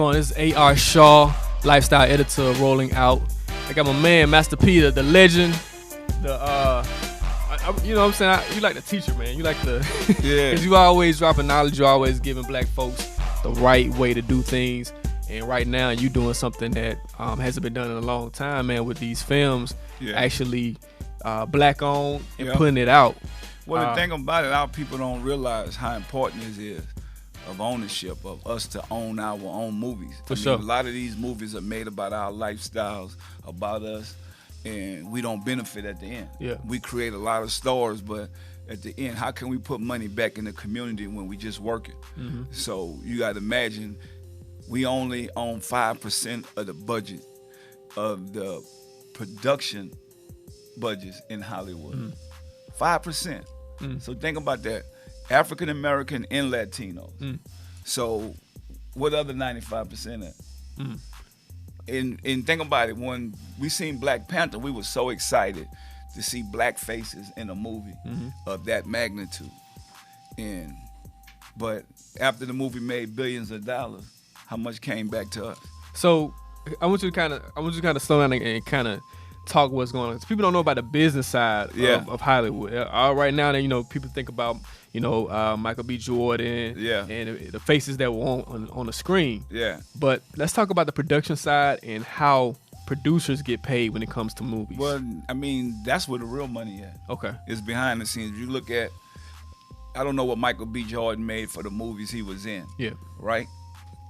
on? This is A.R. Shaw, lifestyle editor, rolling out. I got my man, Master P, the legend. You know what I'm saying? You like the teacher, man. You like the... Yeah. Because you always dropping knowledge. You always giving black folks the right way to do things. And right now, you doing something that hasn't been done in a long time, man, with these films actually black-owned and putting it out. Well, the thing about it, our people don't realize how important it is of ownership, of us to own our own movies. For sure. A lot of these movies are made about our lifestyles, about us, and we don't benefit at the end. Yeah. We create a lot of stars, but at the end, how can we put money back in the community when we just working? Mm-hmm. So you got to imagine, we only own 5% of the budget of the production budgets in Hollywood. 5%. So think about that. African American and Latinos. So what other 95% at? And think about it, when we seen Black Panther, we were so excited to see black faces in a movie of that magnitude. But after the movie made billions of dollars, how much came back to us? So I want you to kind of slow down and kind of talk what's going on. 'Cause people don't know about the business side of Hollywood. Right now, people think about Michael B. Jordan and the faces that were on the screen. Yeah. But let's talk about the production side and how producers get paid when it comes to movies. Well, I mean, that's where the real money is. Okay. It's behind the scenes. You look at, I don't know what Michael B. Jordan made for the movies he was in. Yeah. Right?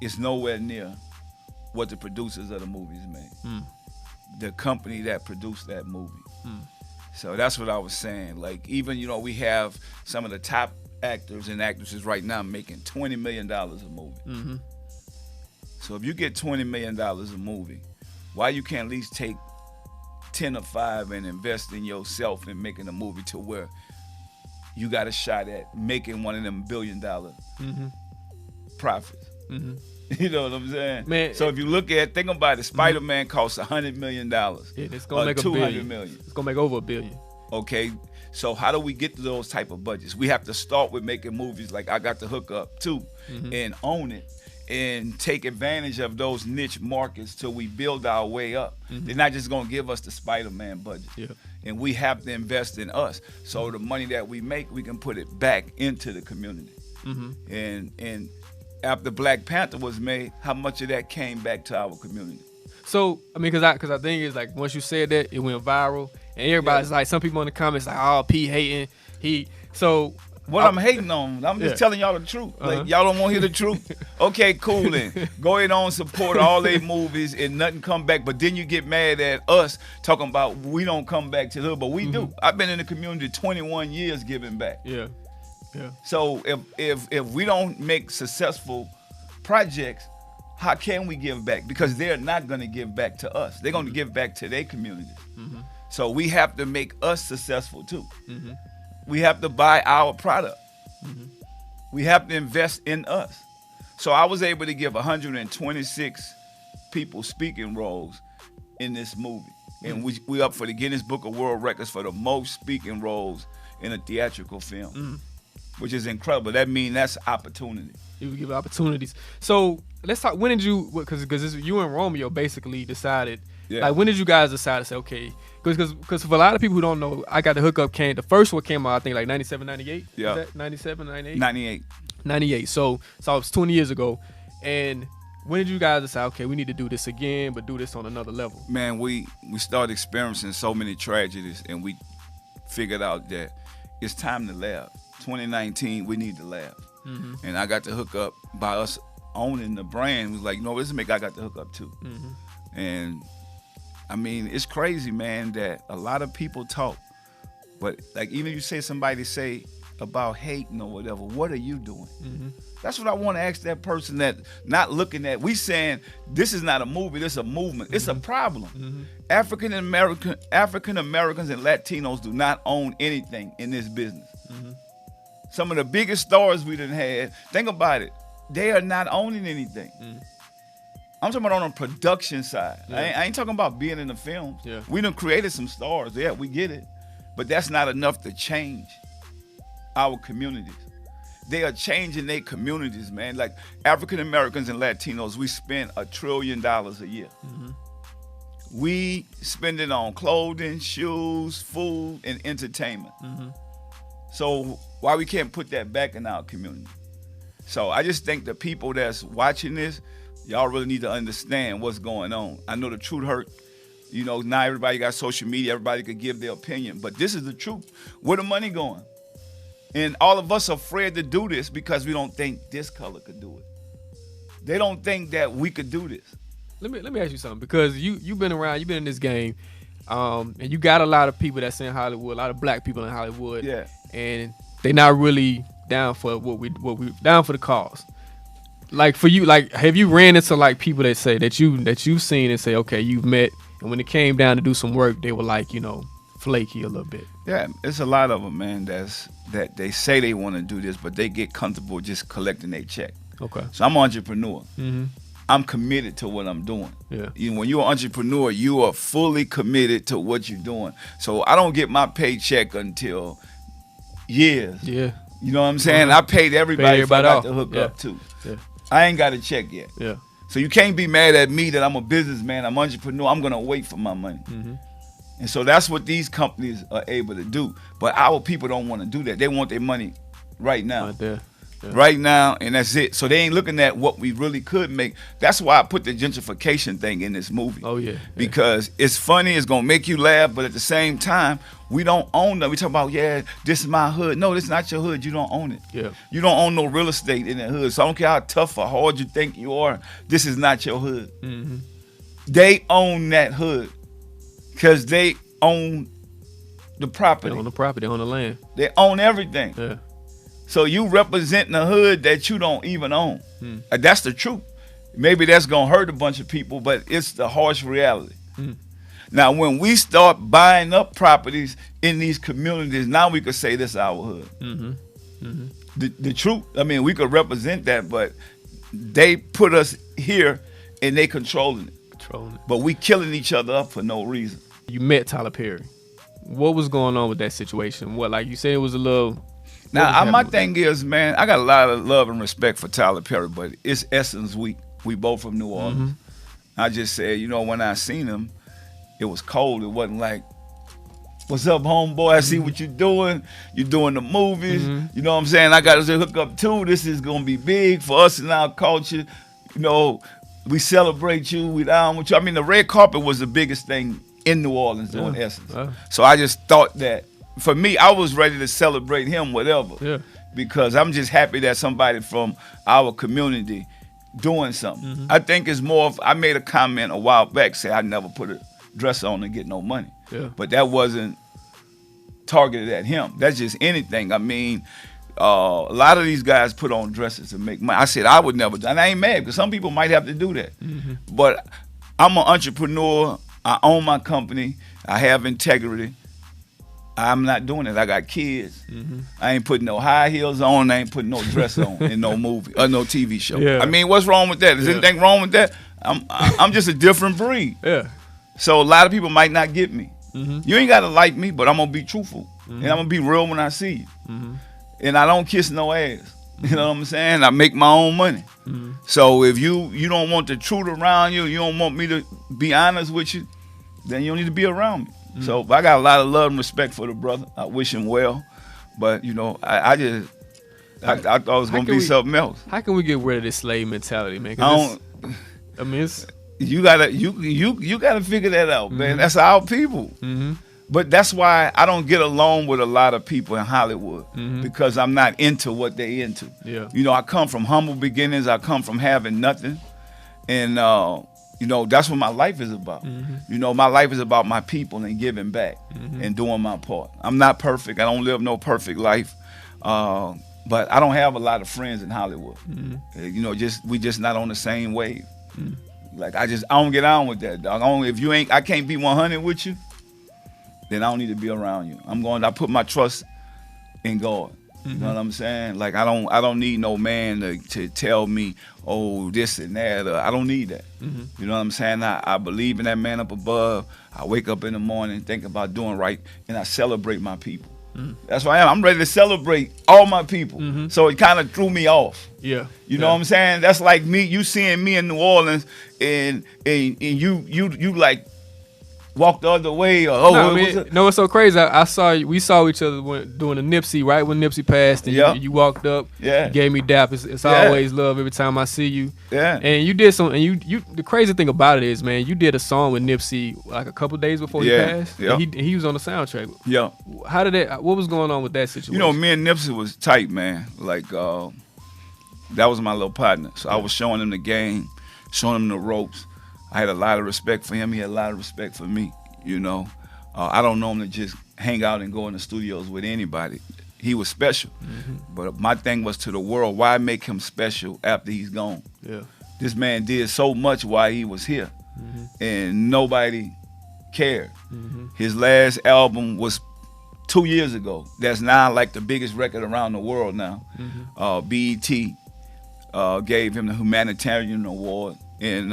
It's nowhere near what the producers of the movies made. The company that produced that movie. So that's what I was saying. Like, even, we have some of the top actors and actresses right now making $20 million a movie. So if you get $20 million a movie, why you can't at least take 10 or 5 and invest in yourself and making a movie to where you got a shot at making one of them $1 billion profits? You know what I'm saying? Man, so if you think about it, Spider-Man costs $100 million. Yeah, it's gonna make $200 million. It's gonna make over $1 billion. Okay, so how do we get to those type of budgets? We have to start with making movies like I Got the Hook Up too, and own it and take advantage of those niche markets till we build our way up. They're not just gonna give us the Spider-Man budget, and we have to invest in us. So the money that we make, we can put it back into the community, and after Black Panther was made, how much of that came back to our community? So, I mean, because I think it's like, once you said that, it went viral, and everybody's like, some people in the comments like, oh, P hating, What I'm hating on, I'm just telling y'all the truth. Like, y'all don't want to hear the truth? Okay, cool then. Go ahead on, support all their movies and nothing come back, but then you get mad at us talking about we don't come back to the hood, but we do. I've been in the community 21 years giving back. Yeah. So if we don't make successful projects, how can we give back? Because they're not going to give back to us. They're going to give back to their community. So we have to make us successful too. We have to buy our product. We have to invest in us. So I was able to give 126 people speaking roles in this movie. And we up for the Guinness Book of World Records for the most speaking roles in a theatrical film. Which is incredible. That means that's opportunity. You give opportunities. So let's talk. When did you? Because you and Romeo basically decided. Yeah. Like, when did you guys decide to say, okay? Because for a lot of people who don't know, I Got the Hook Up the first one came out, I think, like 97, 98. Yeah. Was that 97, 98? 98. 98. So it was 20 years ago. And when did you guys decide, okay, we need to do this again, but do this on another level? Man, we started experiencing so many tragedies, and we figured out that it's time to laugh. 2019, we need to laugh. And I Got the Hook Up, by us owning the brand, was like, let's make I Got the Hook Up too. And I mean, it's crazy, man, that a lot of people talk, but like, even you say somebody say about hating or whatever, what are you doing? That's what I want to ask that person that not looking at. We saying this is not a movie, this is a movement. It's a problem. African Americans and Latinos do not own anything in this business. Some of the biggest stars we done had, think about it, they are not owning anything. I'm talking about on the production side. I ain't talking about being in the films. We done created some stars. Yeah, we get it. But that's not enough to change our communities. they are changing their communities, man. Like African Americans and Latinos, we spend $1 trillion a year. We spend it on clothing, shoes, food, and entertainment. So why we can't put that back in our community? So I just think the people that's watching this, y'all really need to understand what's going on. I know the truth hurt. You know, now everybody got social media, everybody could give their opinion, but this is the truth. Where the money going? And all of us are afraid to do this because we don't think this color could do it. They don't think that we could do this. Let me ask you something, because you've been around, you've been in this game, and you got a lot of people that's in Hollywood, a lot of black people in Hollywood, Yeah. and they not really down for what we down for the cause. Like for you, like have you ran into like people that say that you've seen and say, okay, you've met, and when it came down to do some work, they were like, you know, flaky a little bit? Yeah, it's a lot of them, man. That they say they want to do this, but they get comfortable just collecting their check. Okay. So I'm an entrepreneur. I'm committed to what I'm doing. Yeah. When you're an entrepreneur, you are fully committed to what you're doing. So I don't get my paycheck until years. Yeah. You know what I'm saying? I paid everybody if I got to hook up too. Yeah. I ain't got a check yet. Yeah. So you can't be mad at me that I'm a businessman, I'm an entrepreneur. I'm gonna wait for my money. And so that's what these companies are able to do. But our people don't want to do that. They want their money right now. Right there. Yeah. Right now, and that's it. So they ain't looking at what we really could make. That's why I put the gentrification thing in this movie. Oh yeah. Because it's funny, it's gonna make you laugh, but at the same time, we don't own them. We talk about, yeah, this is my hood. No, this is not your hood. You don't own it. Yeah. You don't own no real estate in that hood. So I don't care how tough or hard you think you are. This is not your hood. They own that hood because they own the property. They own the property. They own the land. They own everything. Yeah. So you representing a hood that you don't even own. That's the truth. Maybe that's gonna hurt a bunch of people, but it's the harsh reality. Now, when we start buying up properties in these communities, now we could say this is our hood. The truth, I mean, we could represent that, but they put us here and they controlling it. But we killing each other up for no reason. You met Tyler Perry. What was going on with that situation? What, like you said, it was a little... Now, my thing is, man, I got a lot of love and respect for Tyler Perry, but it's Essence Week. We both from New Orleans. I just said, you know, when I seen him, it was cold. It wasn't like, what's up, homeboy? I see what you're doing. You're doing the movies. You know what I'm saying? I got to hook up too. This is going to be big for us in our culture. You know, we celebrate you. We down with you. I mean, the red carpet was the biggest thing in New Orleans doing Essence. So I just thought that, for me, I was ready to celebrate him, whatever, because I'm just happy that somebody from our community doing something. I think it's more of, I made a comment a while back, say I never put a dress on to get no money. But that wasn't targeted at him. That's just anything. I mean, a lot of these guys put on dresses to make money. I said I would never do, and I ain't mad, because some people might have to do that. But I'm an entrepreneur. I own my company. I have integrity. I'm not doing it. I got kids. I ain't putting no high heels on. I ain't putting no dress on in no movie or no TV show. I mean, what's wrong with that? Is anything wrong with that? I'm just a different breed. So a lot of people might not get me. You ain't gotta like me, but I'm gonna be truthful and I'm gonna be real when I see you. And I don't kiss no ass. You know what I'm saying? I make my own money. So if you don't want the truth around you, you don't want me to be honest with you, then you don't need to be around me. So I got a lot of love and respect for the brother. I wish him well, but you know, I thought it was gonna be something else. How can we get rid of this slave mentality, man? I mean, you gotta figure that out, man. That's our people. But that's why I don't get along with a lot of people in Hollywood, because I'm not into what they into. You know, I come from humble beginnings. I come from having nothing, and you know, that's what my life is about. You know, my life is about my people and giving back and doing my part. I'm not perfect. I don't live no perfect life. But I don't have a lot of friends in Hollywood. You know, we just not on the same wave. Like I don't get on with that, dog. I can't be 100 with you, then I don't need to be around you. I put my trust in God. You know what I'm saying? Like I don't need no man to tell me, oh, this and that. I don't need that. You know what I'm saying? I believe in that man up above. I wake up in the morning, think about doing right, and I celebrate my people. That's why I'm ready to celebrate all my people. So it kind of threw me off. Yeah. You know what I'm saying? That's like me, you seeing me in New Orleans and you like walk the other way or it's so crazy. We saw each other doing the Nipsey right when Nipsey passed, and you walked up. You gave me dap. It's always love every time I see you. And you did some. And you the crazy thing about it is, man, you did a song with Nipsey like a couple days before he passed. And he was on the soundtrack. How did that? What was going on with that situation? You know, me and Nipsey was tight, man. Like that was my little partner. So I was showing him the game, showing him the ropes. I had a lot of respect for him. He had a lot of respect for me, you know. I don't know him to just hang out and go in the studios with anybody. He was special. But my thing was to the world, why make him special after he's gone? This man did so much while he was here, and nobody cared. His last album was 2 years ago. That's now like the biggest record around the world now. BET gave him the Humanitarian Award and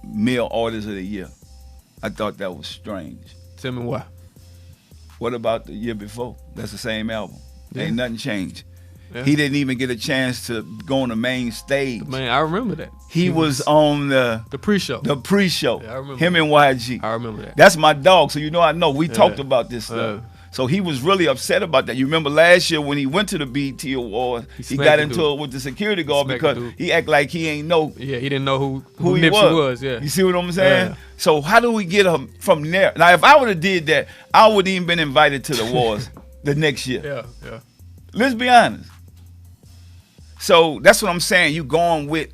Male Artist of the Year. I thought that was strange. Tell me why. What about the year before? That's the same album. Ain't nothing changed. He didn't even get a chance to go on the main stage. Man, I remember that. He was on the pre-show. The pre-show. Yeah, I remember him that. and YG. I remember that. That's my dog, so I know. We talked about this stuff. So he was really upset about that. You remember last year when he went to the BET Awards, he got into it with the security guard because he act like he ain't know. Yeah, he didn't know who Nipsey was. Yeah. You see what I'm saying? So how do we get him from there? Now, if I would have did that, I would even been invited to the awards the next year. Yeah. Let's be honest. So that's what I'm saying. You going with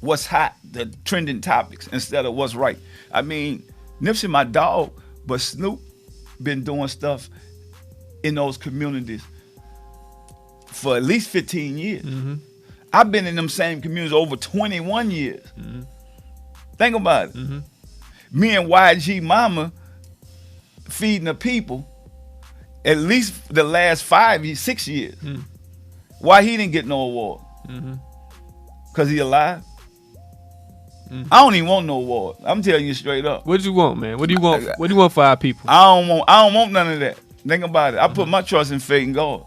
what's hot, the trending topics, instead of what's right. I mean, Nipsey my dog, but Snoop been doing stuff in those communities for at least 15 years. I've been in them same communities over 21 years. Think about it. Me and YG Mama feeding the people at least the last 6 years. Why he didn't get no award? Because he alive? I don't even want no award. I'm telling you straight up. What do you want, man? What do you want? What do you want for our people? I don't want none of that. Think about it. I put my trust in faith in God.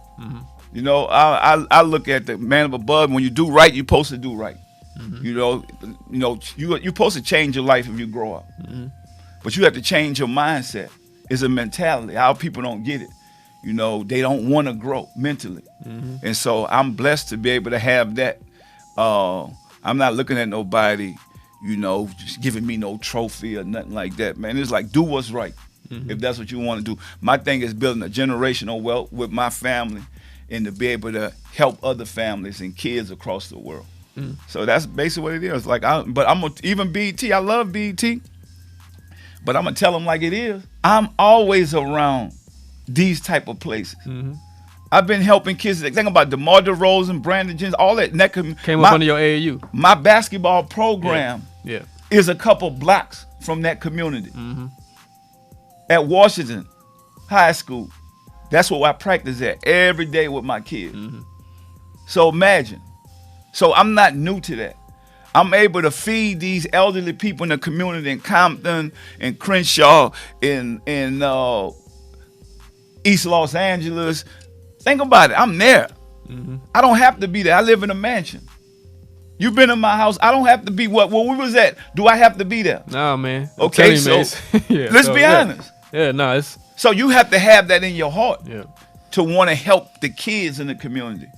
You know, I look at the man above. When you do right, you're supposed to do right. You know, you're supposed to change your life if you grow up. But you have to change your mindset. It's a mentality. How people don't get it. You know, they don't want to grow mentally. And so I'm blessed to be able to have that. I'm not looking at nobody, you know, just giving me no trophy or nothing like that, man. It's like, do what's right. If that's what you want to do. My thing is building a generational wealth with my family and to be able to help other families and kids across the world. So that's basically what it is. Like, even BET, I love BET, but I'm gonna tell them like it is. I'm always around these type of places. I've been helping kids. Think about DeMar DeRozan, Brandon Jennings, all that. Came up under your AAU. My basketball program is a couple blocks from that community. At Washington High School, that's what I practice at every day with my kids. So imagine. So I'm not new to that. I'm able to feed these elderly people in the community in Compton, in Crenshaw, in East Los Angeles. Think about it. I'm there. I don't have to be there. I live in a mansion. You've been in my house. I don't have to be where we was at. Do I have to be there? No, man. Okay, so let's be honest. It's so you have to have that in your heart to want to help the kids in the community.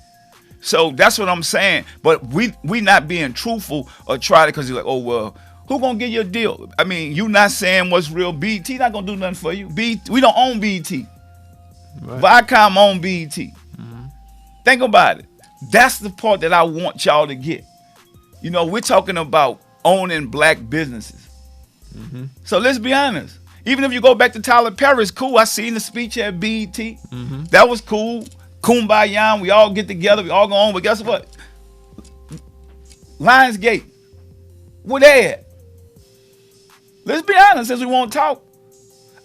So that's what I'm saying. But we not being truthful or try to, because you're like, oh, well, who gonna get your deal? I mean, you not saying what's real. BET not gonna do nothing for you. We don't own BET. Viacom own BET. Think about it. That's the part that I want y'all to get. You know, we're talking about owning black businesses. So let's be honest. Even if you go back to Tyler Perry, it's cool. I seen the speech at BET. That was cool. Kumbaya, we all get together, we all go on. But guess what? Lionsgate, where they at? Let's be honest, since we won't talk.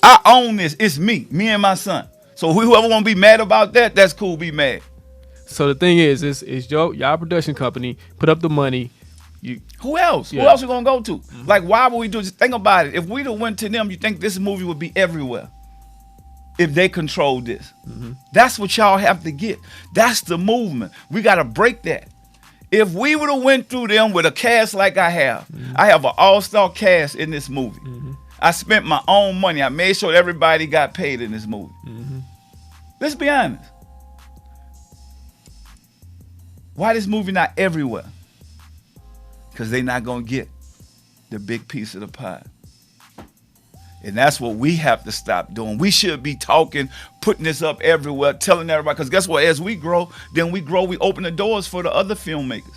I own this. It's me and my son. So whoever want to be mad about that, that's cool. Be mad. So the thing is y'all production company put up the money. Who else? Who else we gonna go to? Like, why would we do this? Think about it. If we'd have went to them, you think this movie would be everywhere? if they control this. That's what y'all have to get. That's the movement. We got to break that. If we would have went through them with a cast like I have an all-star cast in this movie. I spent my own money. I made sure everybody got paid in this movie. Let's be honest. Why this movie not everywhere? Because they not going to get the big piece of the pie. And that's what we have to stop doing. We should be talking, putting this up everywhere, telling everybody. Because guess what? As we grow, we open the doors for the other filmmakers.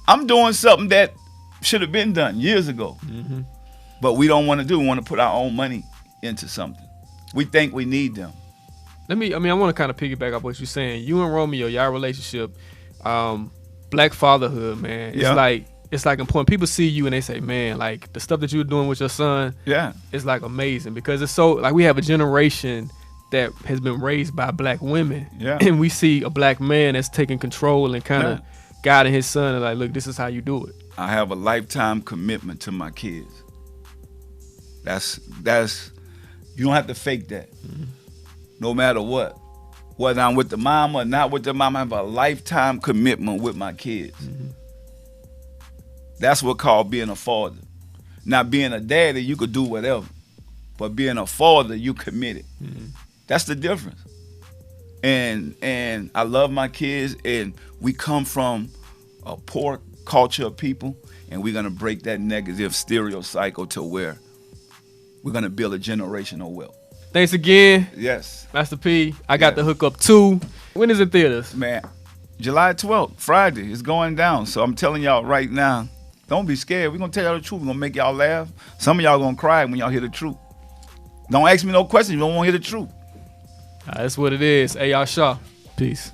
I'm doing something that should have been done years ago. But we don't want to do. We want to put our own money into something. We think we need them. I want to kind of piggyback off what you're saying. You and Romeo, y'all relationship, black fatherhood, man. It's like important. People see you and they say, man, like the stuff that you're doing with your son, is like amazing, because it's so like we have a generation that has been raised by black women, and we see a black man that's taking control and kind of guiding his son and like, look, this is how you do it. I have a lifetime commitment to my kids. That's you don't have to fake that. No matter what. Whether I'm with the mom or not with the mom, I have a lifetime commitment with my kids. That's what called being a father. Now, being a daddy, you could do whatever. But being a father, you committed. That's the difference. And I love my kids, and we come from a poor culture of people, and we're going to break that negative stereo cycle to where we're going to build a generational wealth. Thanks again. Yes. Master P. I got the Hookup 2. When is it theaters? Man, July 12th, Friday. It's going down. So I'm telling y'all right now, don't be scared. We're going to tell y'all the truth. We're going to make y'all laugh. Some of y'all going to cry when y'all hear the truth. Don't ask me no questions. You don't want to hear the truth. That's what it is. Hey, y'all, Shaw. Peace.